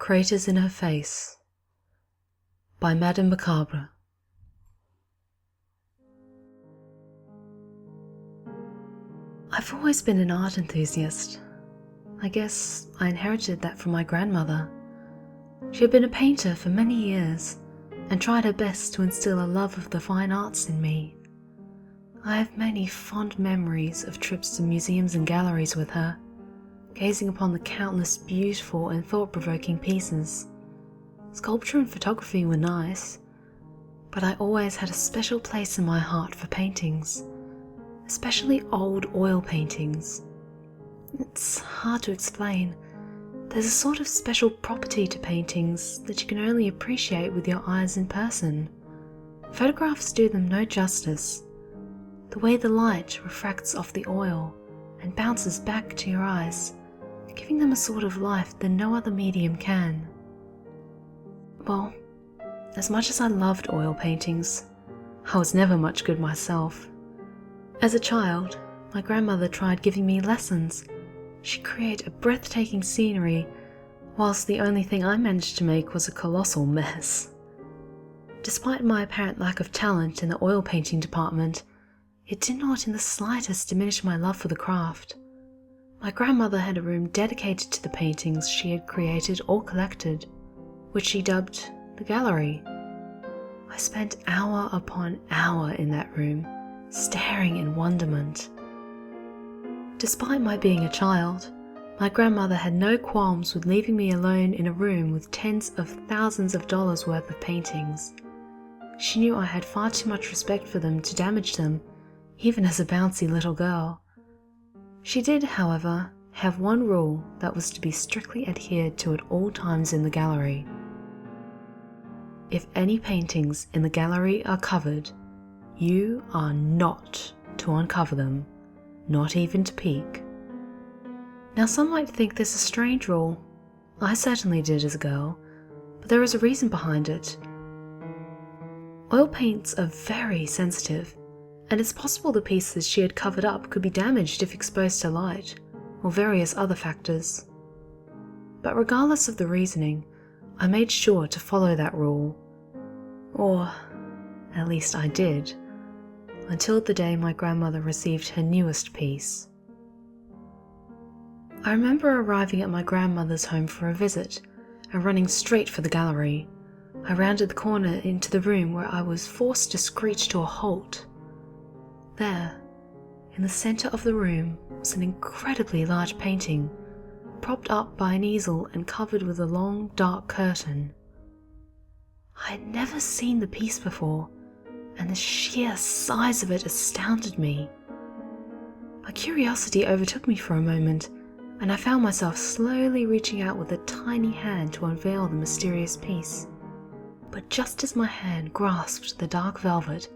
Craters in Her Face by Madame Macabre. I've always been an art enthusiast. I guess I inherited that from my grandmother. She had been a painter for many years and tried her best to instill a love of the fine arts in me. I have many fond memories of trips to museums and galleries with her, gazing upon the countless beautiful and thought-provoking pieces. Sculpture and photography were nice, but I always had a special place in my heart for paintings, especially old oil paintings. It's hard to explain. There's a sort of special property to paintings that you can only appreciate with your eyes in person. Photographs do them no justice. The way the light refracts off the oil and bounces back to your eyes, giving them a sort of life that no other medium can. Well, as much as I loved oil paintings, I was never much good myself. As a child, my grandmother tried giving me lessons. She'd create a breathtaking scenery, whilst the only thing I managed to make was a colossal mess. Despite my apparent lack of talent in the oil painting department, it did not in the slightest diminish my love for the craft. My grandmother had a room dedicated to the paintings she had created or collected, which she dubbed the gallery. I spent hour upon hour in that room, staring in wonderment. Despite my being a child, my grandmother had no qualms with leaving me alone in a room with tens of thousands of dollars worth of paintings. She knew I had far too much respect for them to damage them, even as a bouncy little girl. She did, however, have one rule that was to be strictly adhered to at all times in the gallery. If any paintings in the gallery are covered, you are not to uncover them, not even to peek. Now some might think this a strange rule. I certainly did as a girl, but there is a reason behind it. Oil paints are very sensitive, and it's possible the pieces she had covered up could be damaged if exposed to light, or various other factors. But regardless of the reasoning, I made sure to follow that rule. Or, at least I did, until the day my grandmother received her newest piece. I remember arriving at my grandmother's home for a visit and running straight for the gallery. I rounded the corner into the room where I was forced to screech to a halt. There, in the centre of the room, was an incredibly large painting, propped up by an easel and covered with a long, dark curtain. I had never seen the piece before, and the sheer size of it astounded me. My curiosity overtook me for a moment, and I found myself slowly reaching out with a tiny hand to unveil the mysterious piece. But just as my hand grasped the dark velvet,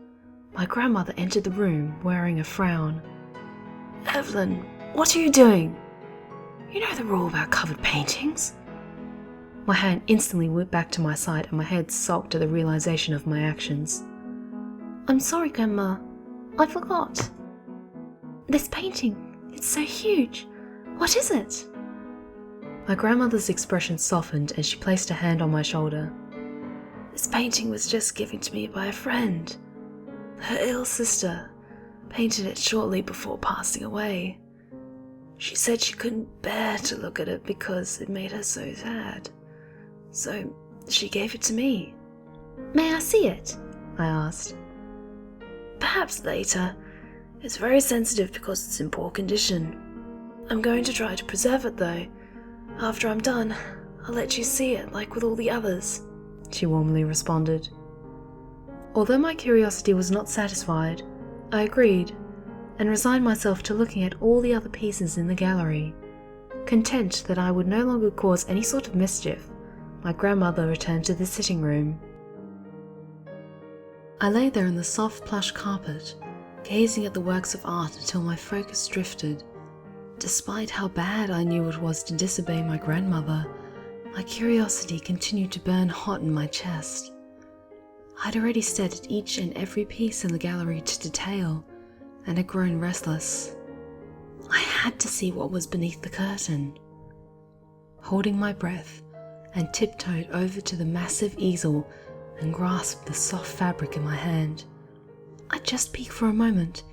my grandmother entered the room wearing a frown. "Evelyn, what are you doing? You know the rule about covered paintings?" My hand instantly whipped back to my side and my head sulked at the realization of my actions. "I'm sorry, Grandma. I forgot. This painting, it's so huge. What is it?" My grandmother's expression softened and she placed a hand on my shoulder. "This painting was just given to me by a friend. Her ill sister painted it shortly before passing away. She said she couldn't bear to look at it because it made her so sad. So she gave it to me." "May I see it?" I asked. "Perhaps later. It's very sensitive because it's in poor condition. I'm going to try to preserve it though. After I'm done, I'll let you see it like with all the others," she warmly responded. Although my curiosity was not satisfied, I agreed and resigned myself to looking at all the other pieces in the gallery. Content that I would no longer cause any sort of mischief, my grandmother returned to the sitting room. I lay there in the soft plush carpet, gazing at the works of art until my focus drifted. Despite how bad I knew it was to disobey my grandmother, my curiosity continued to burn hot in my chest. I'd already stared at each and every piece in the gallery to detail, and had grown restless. I had to see what was beneath the curtain. Holding my breath, and tiptoed over to the massive easel and grasped the soft fabric in my hand. I'd just peek for a moment.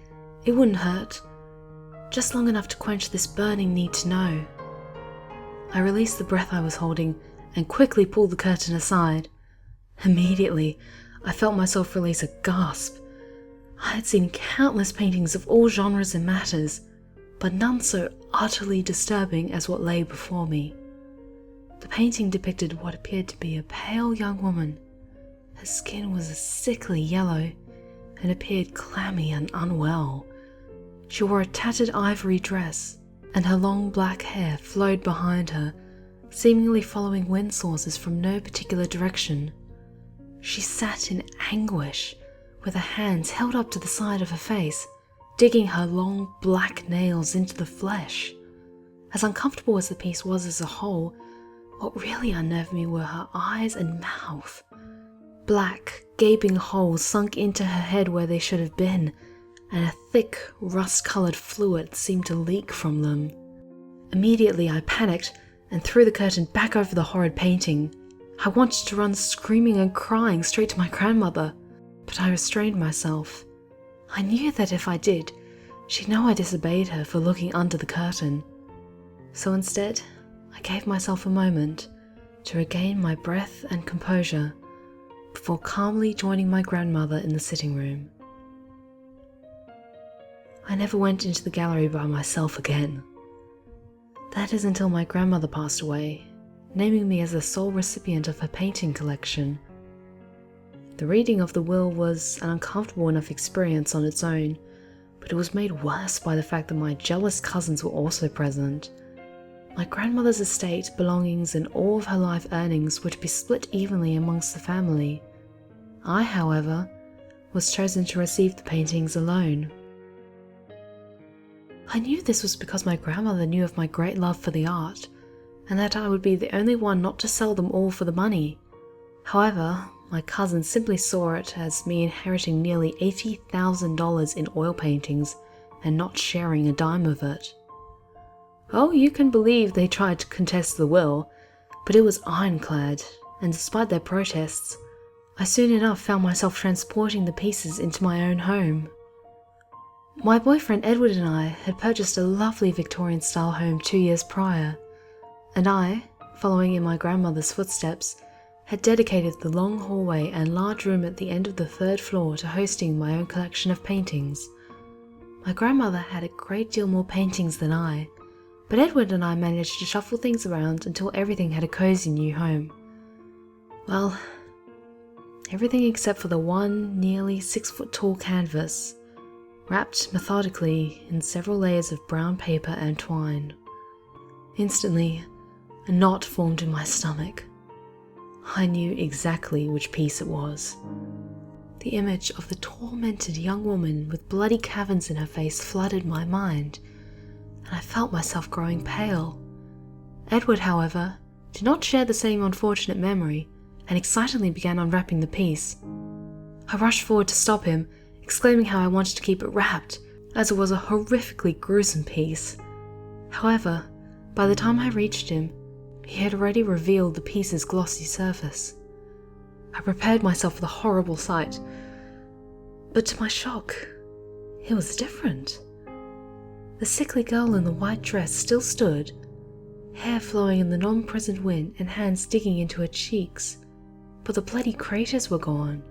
It wouldn't hurt. Just long enough to quench this burning need to know. I released the breath I was holding and quickly pulled the curtain aside. Immediately, I felt myself release a gasp. I had seen countless paintings of all genres and matters, but none so utterly disturbing as what lay before me. The painting depicted what appeared to be a pale young woman. Her skin was a sickly yellow and appeared clammy and unwell. She wore a tattered ivory dress, and her long black hair flowed behind her, seemingly following wind sources from no particular direction. She sat in anguish, with her hands held up to the side of her face, digging her long black nails into the flesh. As uncomfortable as the piece was as a whole, what really unnerved me were her eyes and mouth. Black, gaping holes sunk into her head where they should have been, and a thick, rust-coloured fluid seemed to leak from them. Immediately I panicked and threw the curtain back over the horrid painting. I wanted to run screaming and crying straight to my grandmother, but I restrained myself. I knew that if I did, she'd know I disobeyed her for looking under the curtain. So instead, I gave myself a moment to regain my breath and composure before calmly joining my grandmother in the sitting room. I never went into the gallery by myself again. That is until my grandmother passed away, naming me as the sole recipient of her painting collection. The reading of the will was an uncomfortable enough experience on its own, but it was made worse by the fact that my jealous cousins were also present. My grandmother's estate, belongings, and all of her life earnings were to be split evenly amongst the family. I, however, was chosen to receive the paintings alone. I knew this was because my grandmother knew of my great love for the art, and that I would be the only one not to sell them all for the money. However, my cousins simply saw it as me inheriting nearly $80,000 in oil paintings and not sharing a dime of it. Oh, you can believe they tried to contest the will, but it was ironclad, and despite their protests, I soon enough found myself transporting the pieces into my own home. My boyfriend Edward and I had purchased a lovely Victorian-style home 2 years prior, and I, following in my grandmother's footsteps, had dedicated the long hallway and large room at the end of the 3rd floor to hosting my own collection of paintings. My grandmother had a great deal more paintings than I, but Edward and I managed to shuffle things around until everything had a cozy new home. Well, everything except for the one nearly 6-foot-tall canvas, wrapped methodically in several layers of brown paper and twine. Instantly, a knot formed in my stomach. I knew exactly which piece it was. The image of the tormented young woman with bloody caverns in her face flooded my mind, and I felt myself growing pale. Edward, however, did not share the same unfortunate memory, and excitedly began unwrapping the piece. I rushed forward to stop him, exclaiming how I wanted to keep it wrapped, as it was a horrifically gruesome piece. However, by the time I reached him, he had already revealed the piece's glossy surface. I prepared myself for the horrible sight, but to my shock, it was different. The sickly girl in the white dress still stood, hair flowing in the non-present wind and hands digging into her cheeks, but the bloody craters were gone.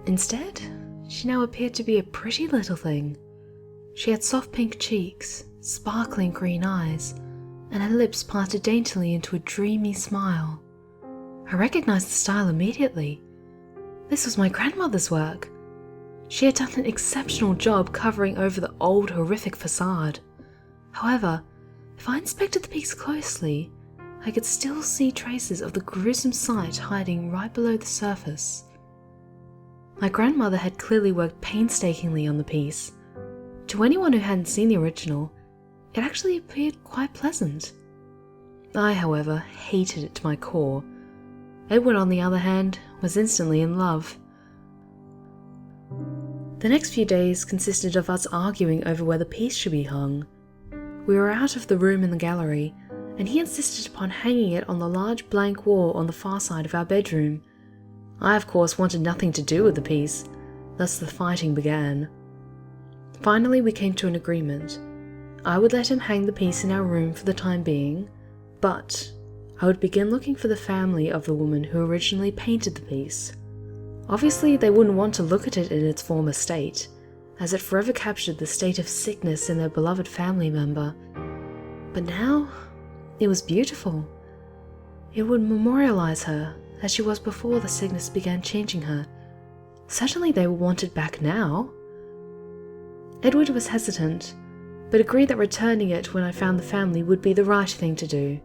Instead, she now appeared to be a pretty little thing. She had soft pink cheeks, sparkling green eyes, and her lips parted daintily into a dreamy smile. I recognized the style immediately. This was my grandmother's work. She had done an exceptional job covering over the old, horrific facade. However, if I inspected the piece closely, I could still see traces of the gruesome sight hiding right below the surface. My grandmother had clearly worked painstakingly on the piece. To anyone who hadn't seen the original, it actually appeared quite pleasant. I, however, hated it to my core. Edward, on the other hand, was instantly in love. The next few days consisted of us arguing over where the piece should be hung. We were out of the room in the gallery, and he insisted upon hanging it on the large blank wall on the far side of our bedroom. I, of course, wanted nothing to do with the piece, thus the fighting began. Finally, we came to an agreement. I would let him hang the piece in our room for the time being, but I would begin looking for the family of the woman who originally painted the piece. Obviously, they wouldn't want to look at it in its former state, as it forever captured the state of sickness in their beloved family member. But now, it was beautiful. It would memorialize her as she was before the sickness began changing her. Certainly they were wanted back now. Edward was hesitant, but agreed that returning it when I found the family would be the right thing to do.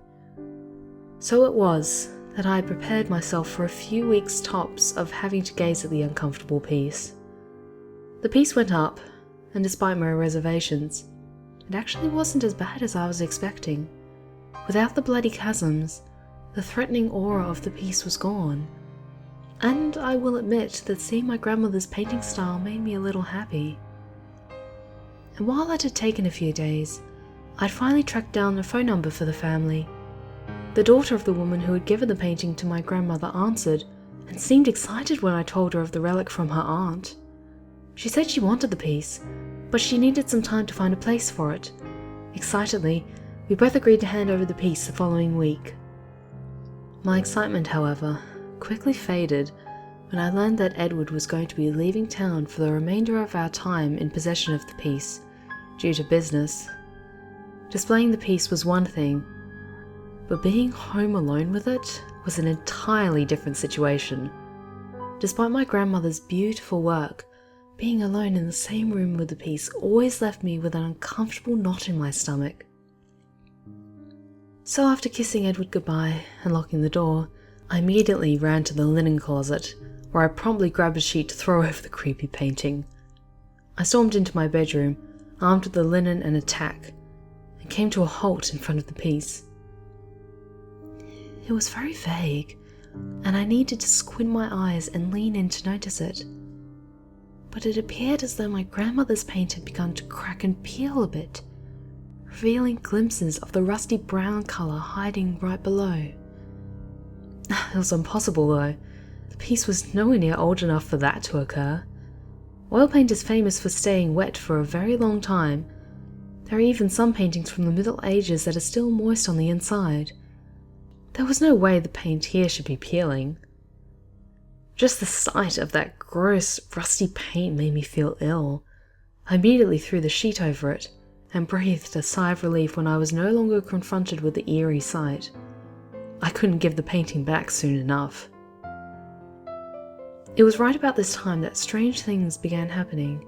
So it was that I prepared myself for a few weeks tops of having to gaze at the uncomfortable piece. The piece went up, and despite my reservations, it actually wasn't as bad as I was expecting. Without the bloody chasms, the threatening aura of the piece was gone. And I will admit that seeing my grandmother's painting style made me a little happy. And while it had taken a few days, I'd finally tracked down a phone number for the family. The daughter of the woman who had given the painting to my grandmother answered, and seemed excited when I told her of the relic from her aunt. She said she wanted the piece, but she needed some time to find a place for it. Excitedly, we both agreed to hand over the piece the following week. My excitement, however, quickly faded when I learned that Edward was going to be leaving town for the remainder of our time in possession of the piece, due to business. Displaying the piece was one thing, but being home alone with it was an entirely different situation. Despite my grandmother's beautiful work, being alone in the same room with the piece always left me with an uncomfortable knot in my stomach. So after kissing Edward goodbye and locking the door, I immediately ran to the linen closet, where I promptly grabbed a sheet to throw over the creepy painting. I stormed into my bedroom, armed with the linen and a tack, and came to a halt in front of the piece. It was very vague, and I needed to squint my eyes and lean in to notice it. But it appeared as though my grandmother's paint had begun to crack and peel a bit, revealing glimpses of the rusty brown colour hiding right below. It was impossible though. The piece was nowhere near old enough for that to occur. Oil paint is famous for staying wet for a very long time. There are even some paintings from the Middle Ages that are still moist on the inside. There was no way the paint here should be peeling. Just the sight of that gross, rusty paint made me feel ill. I immediately threw the sheet over it, and breathed a sigh of relief when I was no longer confronted with the eerie sight. I couldn't give the painting back soon enough. It was right about this time that strange things began happening.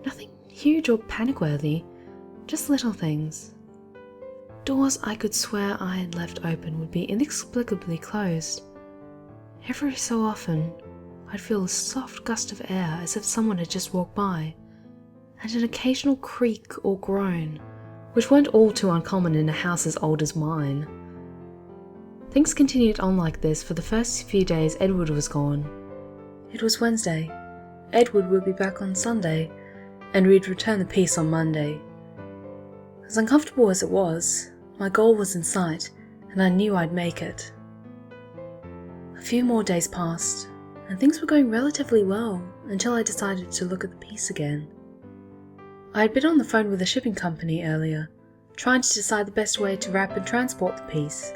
Nothing huge or panic-worthy, just little things. Doors I could swear I had left open would be inexplicably closed. Every so often, I'd feel a soft gust of air as if someone had just walked by, and an occasional creak or groan, which weren't all too uncommon in a house as old as mine. Things continued on like this for the first few days Edward was gone. It was Wednesday. Edward would be back on Sunday, and we'd return the piece on Monday. As uncomfortable as it was, my goal was in sight, and I knew I'd make it. A few more days passed, and things were going relatively well until I decided to look at the piece again. I had been on the phone with a shipping company earlier, trying to decide the best way to wrap and transport the piece.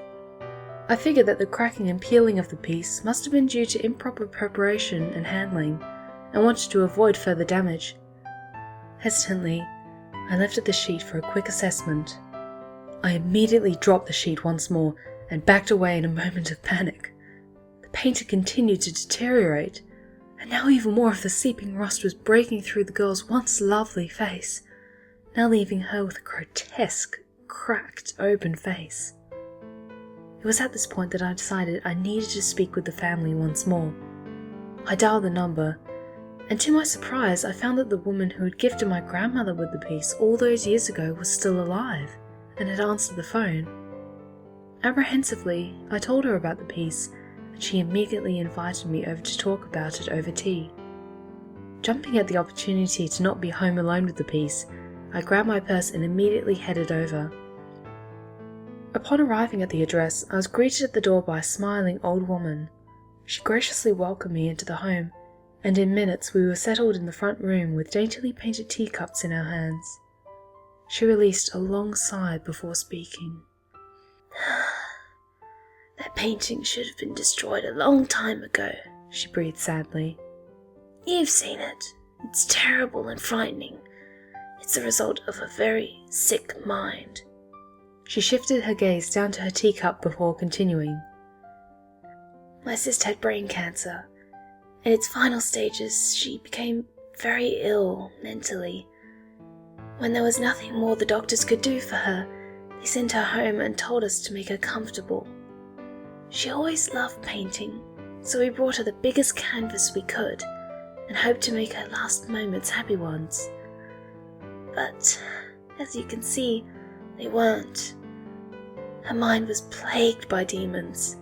I figured that the cracking and peeling of the piece must have been due to improper preparation and handling, and wanted to avoid further damage. Hesitantly, I lifted the sheet for a quick assessment. I immediately dropped the sheet once more and backed away in a moment of panic. The paint had continued to deteriorate, and now even more of the seeping rust was breaking through the girl's once lovely face, now leaving her with a grotesque, cracked, open face. It was at this point that I decided I needed to speak with the family once more. I dialed the number, and to my surprise I found that the woman who had gifted my grandmother with the piece all those years ago was still alive, and had answered the phone. Apprehensively, I told her about the piece, and she immediately invited me over to talk about it over tea. Jumping at the opportunity to not be home alone with the piece, I grabbed my purse and immediately headed over. Upon arriving at the address, I was greeted at the door by a smiling old woman. She graciously welcomed me into the home, and in minutes we were settled in the front room with daintily painted teacups in our hands. She released a long sigh before speaking. That painting should have been destroyed a long time ago, she breathed sadly. You've seen it. It's terrible and frightening. It's the result of a very sick mind. She shifted her gaze down to her teacup before continuing. My sister had brain cancer. In its final stages, she became very ill mentally. When there was nothing more the doctors could do for her, they sent her home and told us to make her comfortable. She always loved painting, so we brought her the biggest canvas we could and hoped to make her last moments happy ones. But, as you can see, they weren't. Her mind was plagued by demons.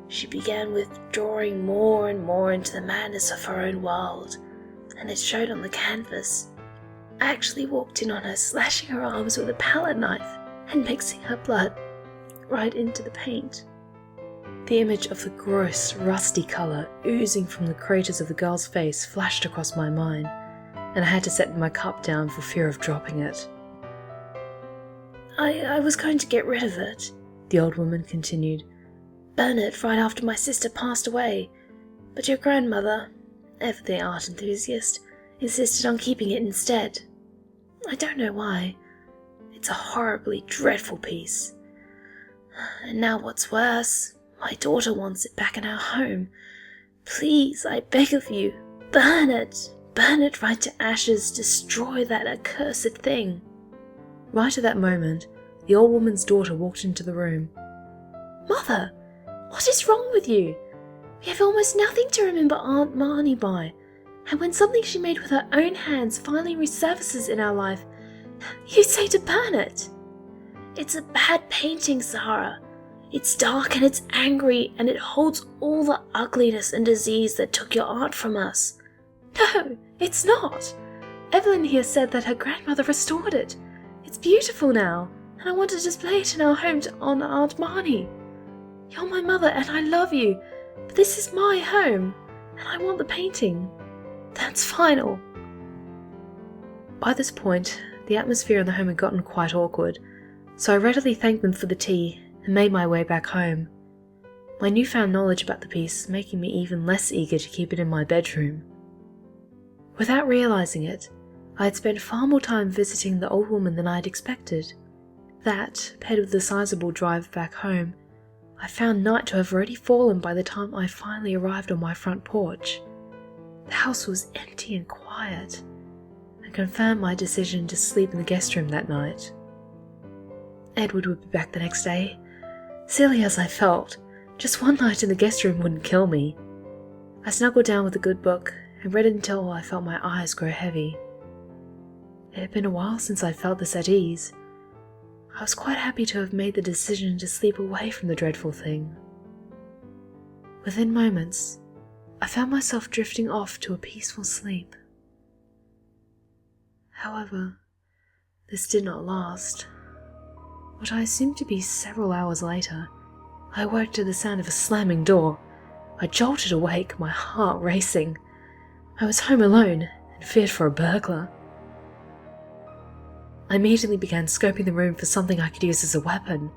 She began withdrawing more and more into the madness of her own world, and it showed on the canvas. I actually walked in on her slashing her arms with a palette knife and mixing her blood right into the paint. The image of the gross, rusty colour oozing from the craters of the girl's face flashed across my mind, and I had to set my cup down for fear of dropping it. I was going to get rid of it, the old woman continued. Burn it right after my sister passed away, but your grandmother, ever the art enthusiast, insisted on keeping it instead. I don't know why. It's a horribly dreadful piece. And now what's worse, my daughter wants it back in our home. Please, I beg of you, burn it. Burn it right to ashes. Destroy that accursed thing. Right at that moment, the old woman's daughter walked into the room. Mother, what is wrong with you? We have almost nothing to remember Aunt Marnie by, and when something she made with her own hands finally resurfaces in our life, you say to burn it. It's a bad painting, Sahara. It's dark and it's angry, and it holds all the ugliness and disease that took your aunt from us. No, it's not. Evelyn here said that her grandmother restored it. It's beautiful now, and I want to display it in our home to honour Aunt Marnie. You're my mother and I love you, but this is my home, and I want the painting. That's final. By this point, the atmosphere in the home had gotten quite awkward, so I readily thanked them for the tea and made my way back home. My newfound knowledge about the piece making me even less eager to keep it in my bedroom. Without realising it, I had spent far more time visiting the old woman than I had expected. That, paired with the sizable drive back home, I found night to have already fallen by the time I finally arrived on my front porch. The house was empty and quiet, and confirmed my decision to sleep in the guest room that night. Edward would be back the next day. Silly as I felt, just one night in the guest room wouldn't kill me. I snuggled down with a good book and read until I felt my eyes grow heavy. It had been a while since I felt this at ease. I was quite happy to have made the decision to sleep away from the dreadful thing. Within moments, I found myself drifting off to a peaceful sleep. However, this did not last. What I assumed to be several hours later, I awoke to the sound of a slamming door. I jolted awake, my heart racing. I was home alone and feared for a burglar. I immediately began scoping the room for something I could use as a weapon.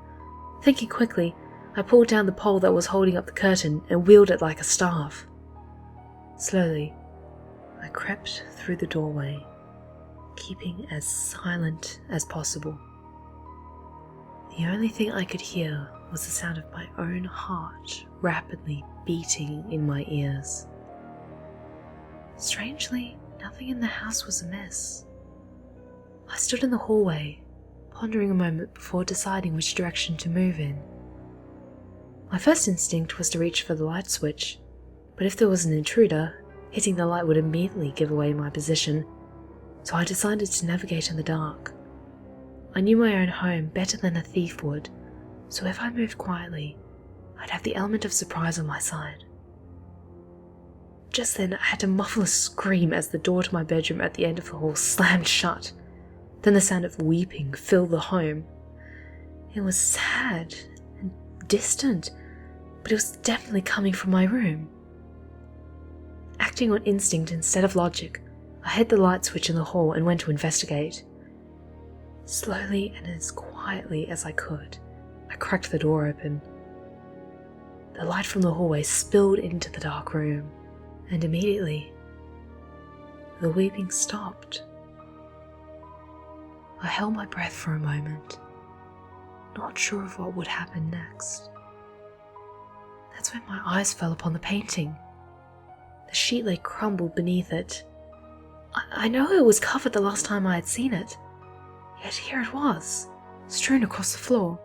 Thinking quickly, I pulled down the pole that was holding up the curtain and wielded it like a staff. Slowly, I crept through the doorway, keeping as silent as possible. The only thing I could hear was the sound of my own heart rapidly beating in my ears. Strangely, nothing in the house was amiss. I stood in the hallway, pondering a moment before deciding which direction to move in. My first instinct was to reach for the light switch, but if there was an intruder, hitting the light would immediately give away my position, so I decided to navigate in the dark. I knew my own home better than a thief would, so if I moved quietly, I'd have the element of surprise on my side. Just then I had to muffle a scream as the door to my bedroom at the end of the hall slammed shut. Then the sound of weeping filled the home. It was sad and distant, but it was definitely coming from my room. Acting on instinct instead of logic, I hit the light switch in the hall and went to investigate. Slowly and as quietly as I could, I cracked the door open. The light from the hallway spilled into the dark room, and immediately, the weeping stopped. I held my breath for a moment, not sure of what would happen next. That's when my eyes fell upon the painting. The sheet lay crumbled beneath it. I know it was covered the last time I had seen it, yet here it was, strewn across the floor.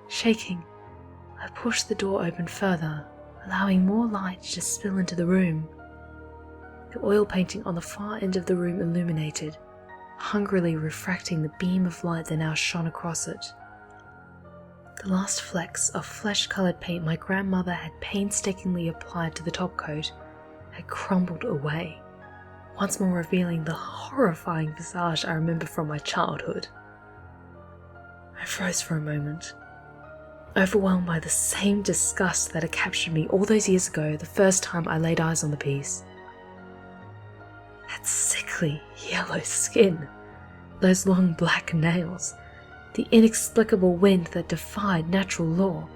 Shaking, I pushed the door open further, allowing more light to spill into the room. The oil painting on the far end of the room illuminated, hungrily refracting the beam of light that now shone across it. The last flecks of flesh-coloured paint my grandmother had painstakingly applied to the top coat had crumbled away, once more revealing the horrifying visage I remember from my childhood. I froze for a moment, overwhelmed by the same disgust that had captured me all those years ago the first time I laid eyes on the piece. That sickly yellow skin, those long black nails, the inexplicable wind that defied natural law.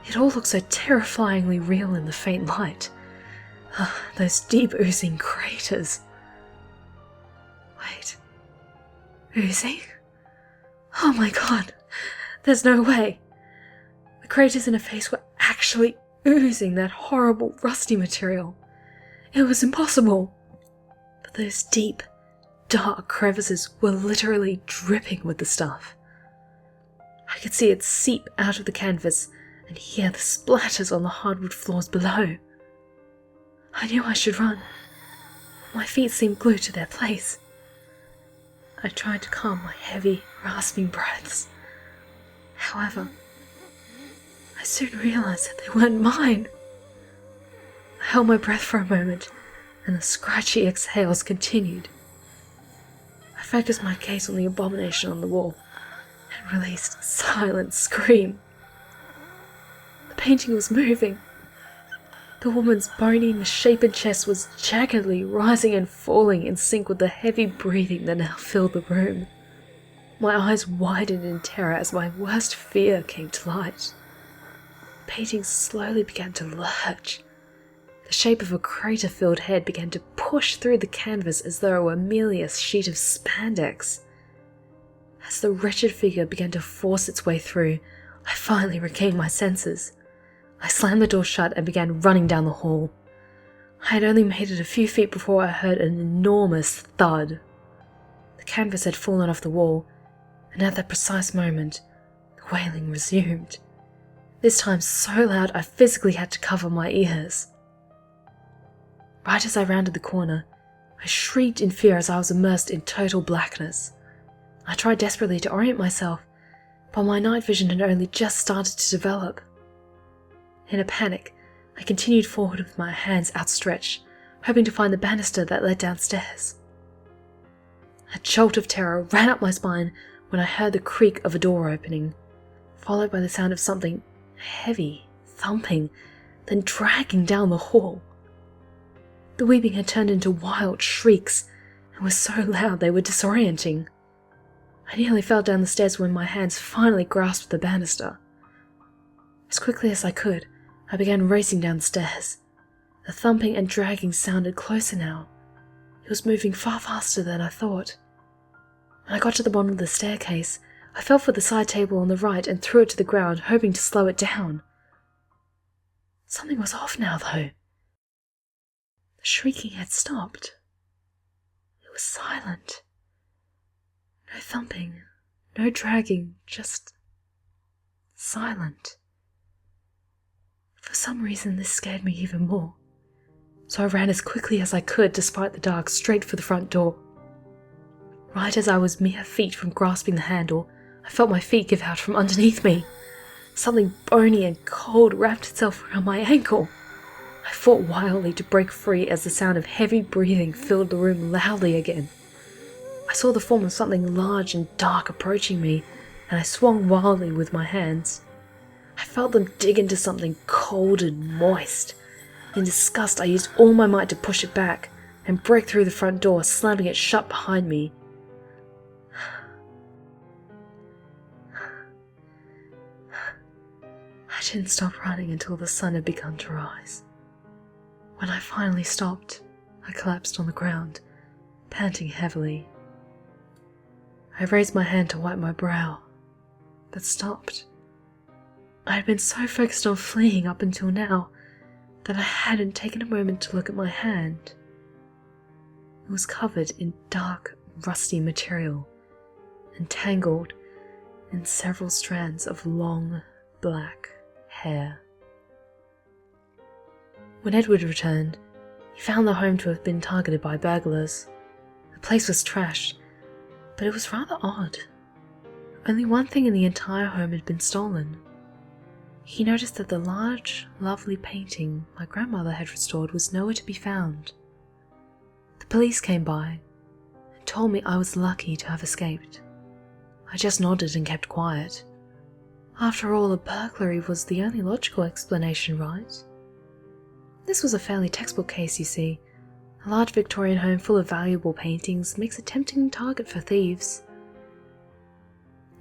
It all looked so terrifyingly real in the faint light. Those deep oozing craters. Wait. Oozing? Oh my god, there's no way. The craters in her face were actually oozing that horrible rusty material. It was impossible. But those deep, dark crevices were literally dripping with the stuff. I could see it seep out of the canvas and hear the splatters on the hardwood floors below. I knew I should run. My feet seemed glued to their place. I tried to calm my heavy, rasping breaths. However, I soon realized that they weren't mine. I held my breath for a moment, and the scratchy exhales continued. I focused my gaze on the abomination on the wall, and released a silent scream. The painting was moving. The woman's bony, misshapen chest was jaggedly rising and falling in sync with the heavy breathing that now filled the room. My eyes widened in terror as my worst fear came to light. The painting slowly began to lurch. The shape of a crater-filled head began to push through the canvas as though it were merely a sheet of spandex. As the wretched figure began to force its way through, I finally regained my senses. I slammed the door shut and began running down the hall. I had only made it a few feet before I heard an enormous thud. The canvas had fallen off the wall, and at that precise moment, the wailing resumed. This time so loud I physically had to cover my ears. Right as I rounded the corner, I shrieked in fear as I was immersed in total blackness. I tried desperately to orient myself, but my night vision had only just started to develop. In a panic, I continued forward with my hands outstretched, hoping to find the banister that led downstairs. A jolt of terror ran up my spine when I heard the creak of a door opening, followed by the sound of something heavy, thumping, then dragging down the hall. The weeping had turned into wild shrieks, and was so loud they were disorienting. I nearly fell down the stairs when my hands finally grasped the banister. As quickly as I could, I began racing down the stairs. The thumping and dragging sounded closer now. It was moving far faster than I thought. When I got to the bottom of the staircase, I felt for the side table on the right and threw it to the ground, hoping to slow it down. Something was off now, though. The shrieking had stopped. It was silent. No thumping, no dragging, just silent. For some reason this scared me even more, so I ran as quickly as I could despite the dark straight for the front door. Right as I was mere feet from grasping the handle, I felt my feet give out from underneath me. Something bony and cold wrapped itself around my ankle. I fought wildly to break free as the sound of heavy breathing filled the room loudly again. I saw the form of something large and dark approaching me, and I swung wildly with my hands. I felt them dig into something cold and moist. In disgust, I used all my might to push it back and break through the front door, slamming it shut behind me. I didn't stop running until the sun had begun to rise. When I finally stopped, I collapsed on the ground, panting heavily. I raised my hand to wipe my brow, but stopped. I had been so focused on fleeing up until now that I hadn't taken a moment to look at my hand. It was covered in dark, rusty material and tangled in several strands of long, black hair. When Edward returned, he found the home to have been targeted by burglars. The place was trashed, but it was rather odd. Only one thing in the entire home had been stolen. He noticed that the large, lovely painting my grandmother had restored was nowhere to be found. The police came by and told me I was lucky to have escaped. I just nodded and kept quiet. After all, a burglary was the only logical explanation, right? This was a fairly textbook case, you see. A large Victorian home full of valuable paintings makes a tempting target for thieves.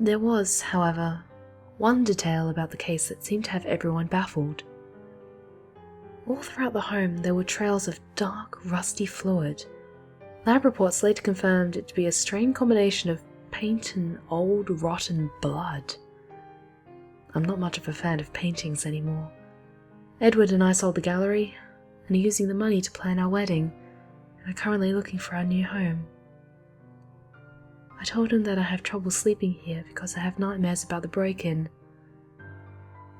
There was, however, one detail about the case that seemed to have everyone baffled. All throughout the home there were trails of dark, rusty fluid. Lab reports later confirmed it to be a strange combination of paint and old, rotten blood. I'm not much of a fan of paintings anymore. Edward and I sold the gallery and are using the money to plan our wedding, and are currently looking for our new home. I told him that I have trouble sleeping here because I have nightmares about the break-in.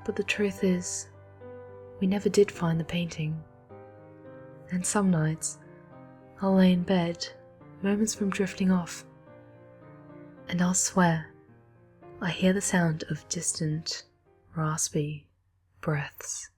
But the truth is, we never did find the painting. And some nights, I'll lay in bed, moments from drifting off, and I'll swear I hear the sound of distant, raspy breaths.